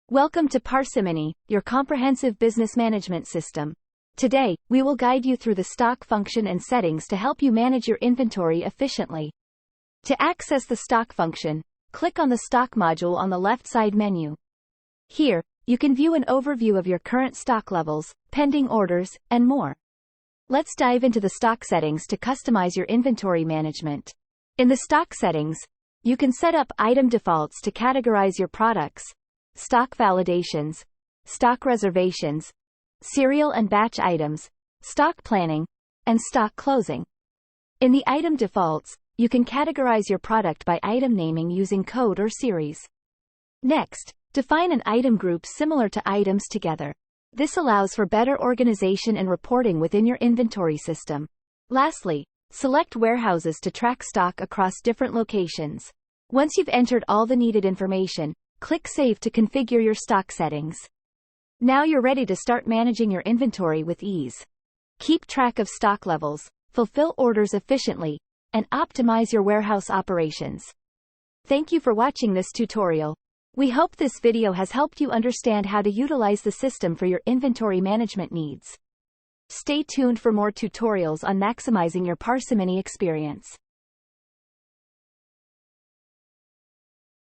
Welcome to Parsimony, your comprehensive business management system. Today, we will guide you through the stock function and settings to help you manage your inventory efficiently. To access the stock function, click on the stock module on the left side menu. Here, you can view an overview of your current stock levels, pending orders, and more. Let's dive into the stock settings to customize your inventory management. In the stock settings, you can set up item defaults to categorize your products, stock validations, stock reservations, serial and batch items, stock planning, and stock closing. In the item defaults, you can categorize your product by item naming using code or series. Next, define an item group similar to items together. This allows for better organization and reporting within your inventory system. Lastly, select warehouses to track stock across different locations. Once you've entered all the needed information, click Save to configure your stock settings. Now you're ready to start managing your inventory with ease. Keep track of stock levels, fulfill orders efficiently, and optimize your warehouse operations. Thank you for watching this tutorial. We hope this video has helped you understand how to utilize the system for your inventory management needs. Stay tuned for more tutorials on maximizing your Parsimony experience.